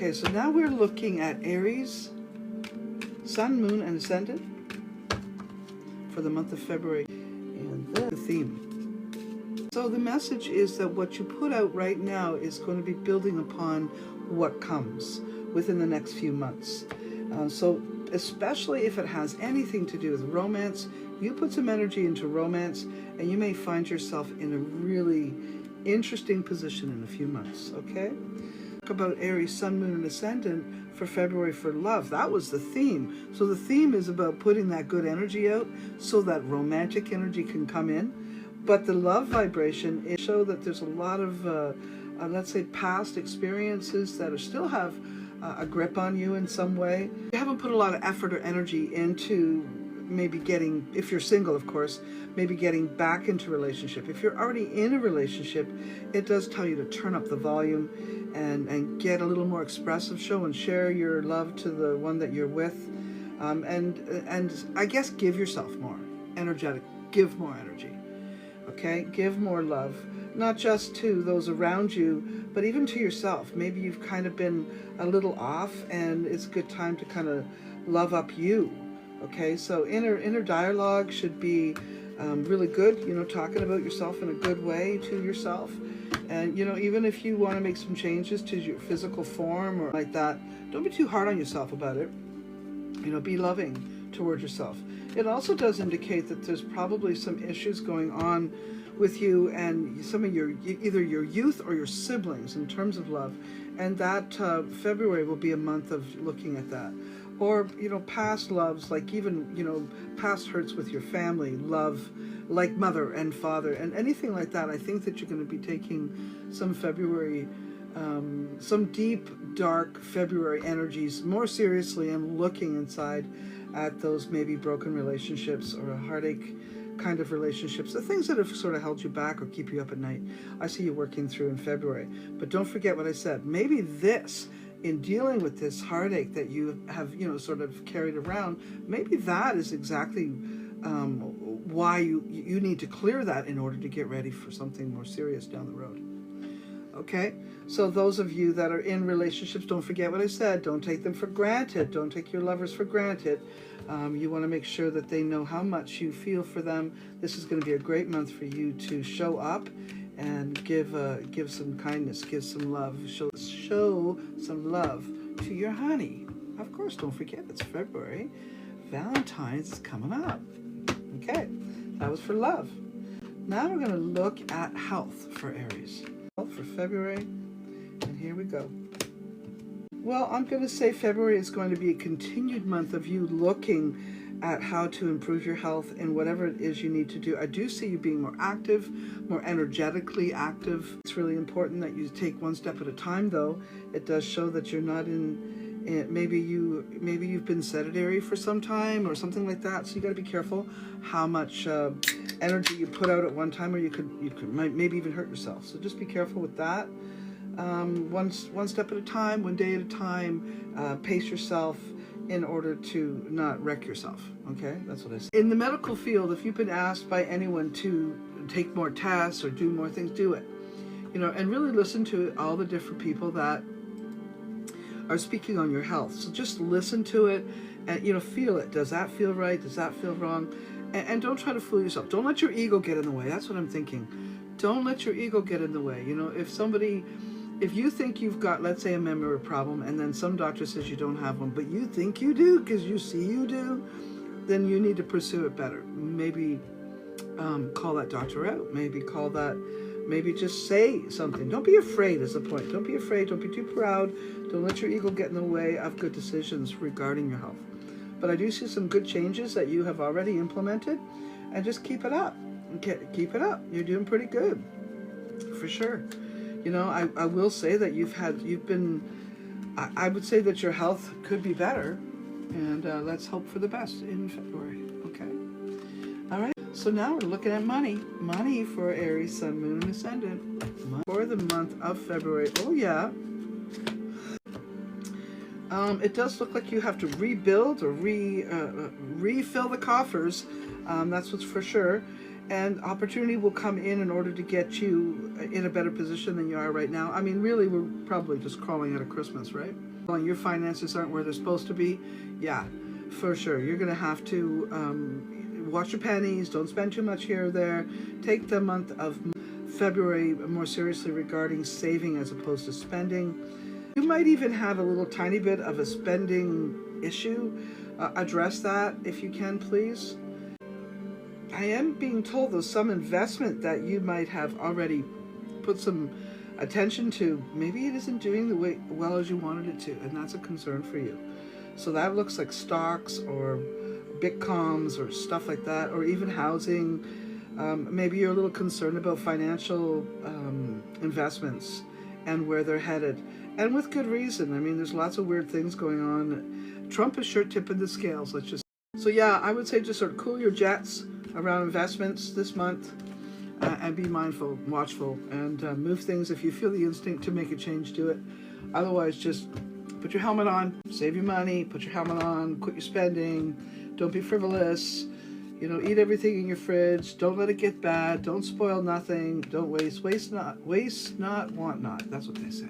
Okay, so now we're looking at Aries, Sun, Moon, and Ascendant for the month of February. And the theme. So the message is that what you put out right now is going to be building upon what comes within the next few months. So especially if it has anything to do with romance, you put some energy into romance and you may find yourself in a really interesting position in a few months, okay? Talk about Aries, Sun, Moon, and Ascendant for February for love. That was the theme. So the theme is about putting that good energy out so that romantic energy can come in. But the love vibration is show that there's a lot of, let's say, past experiences that still have a grip on you in some way. You haven't put a lot of effort or energy into maybe getting, if you're single of course, maybe getting back into a relationship. If you're already in a relationship, it does tell you to turn up the volume and get a little more expressive. Show and share your love to the one that you're with. And I guess give yourself more energetic, give more energy. Okay, give more love, not just to those around you, but even to yourself. Maybe you've kind of been a little off and it's a good time to kind of love up you. Okay, so inner dialogue should be really good, you know, talking about yourself in a good way to yourself. And, you know, even if you want to make some changes to your physical form or like that, don't be too hard on yourself about it. You know, be loving toward yourself. It also does indicate that there's probably some issues going on with you and some of your, either your youth or your siblings in terms of love. And that February will be a month of looking at that. Or, you know, past loves, like even, you know, past hurts with your family, love like mother and father and anything like that. I think that you're going to be taking some February, some deep, dark February energies more seriously and looking inside at those maybe broken relationships or a heartache kind of relationships, the things that have sort of held you back or keep you up at night. I see you working through in February. But don't forget what I said. Maybe this, in dealing with this heartache that you have, you know, sort of carried around, maybe that is exactly why you need to clear that in order to get ready for something more serious down the road. Okay, so those of you that are in relationships, don't forget what I said. Don't take them for granted. Don't take your lovers for granted. You want to make sure that they know how much you feel for them. This is going to be a great month for you to show up and give some kindness, give some love, show some love to your honey. Of course, don't forget it's February. Valentine's is coming up. Okay, that was for love. Now we're going to look at health for Aries. For February, and here we go. Well, I'm going to say February is going to be a continued month of you looking at how to improve your health and whatever it is you need to do. I do see you being more active, more energetically active. It's really important that you take one step at a time, though. It does show that you're not maybe you've been sedentary for some time or something like that. So you got to be careful how much energy you put out at one time, or you could maybe even hurt yourself. So just be careful with that. One step at a time, one day at a time. Pace yourself in order to not wreck yourself. Okay, that's what I say. In the medical field, if you've been asked by anyone to take more tests or do more things, do it. You know, and really listen to all the different people that are speaking on your health. So just listen to it and, you know, feel it. Does that feel right? Does that feel wrong? And don't try to fool yourself. Don't let your ego get in the way. That's what I'm thinking. Don't let your ego get in the way. You know, if you think you've got, let's say, a memory problem, and then some doctor says you don't have one, but you think you do because you see you do, then you need to pursue it better. Maybe call that doctor out. Maybe just say something. Don't be afraid is the point. Don't be afraid. Don't be too proud. Don't let your ego get in the way of good decisions regarding your health. But I do see some good changes that you have already implemented, and just keep it up. Keep it up. You're doing pretty good, for sure. You know, I will say that I would say that your health could be better, and let's hope for the best in February. Okay. All right. So now we're looking at money. Money for Aries, Sun, Moon, and Ascendant for the month of February. Oh yeah. It does look like you have to rebuild or refill the coffers. That's what's for sure. and opportunity will come in order to get you in a better position than you are right now. I mean, really, we're probably just crawling out of Christmas, right? Well, your finances aren't where they're supposed to be. Yeah, for sure. You're going to have to watch your pennies. Don't spend too much here or there. Take the month of February more seriously regarding saving as opposed to spending. You might even have a little tiny bit of a spending issue. Address that if you can, please. I am being told there's some investment that you might have already put some attention to. Maybe it isn't doing the way well as you wanted it to, and that's a concern for you. So that looks like stocks or bitcoins or stuff like that, or even housing. Maybe you're a little concerned about financial investments and where they're headed, and with good reason. I mean, there's lots of weird things going on. Trump is sure tipping the scales. So yeah, I would say just sort of cool your jets around investments this month, and be mindful, watchful, and move things. If you feel the instinct to make a change, do it. Otherwise, just put your helmet on, save your money, put your helmet on, quit your spending, don't be frivolous, eat everything in your fridge, don't let it get bad, don't spoil nothing, don't waste not, want not. That's what they say.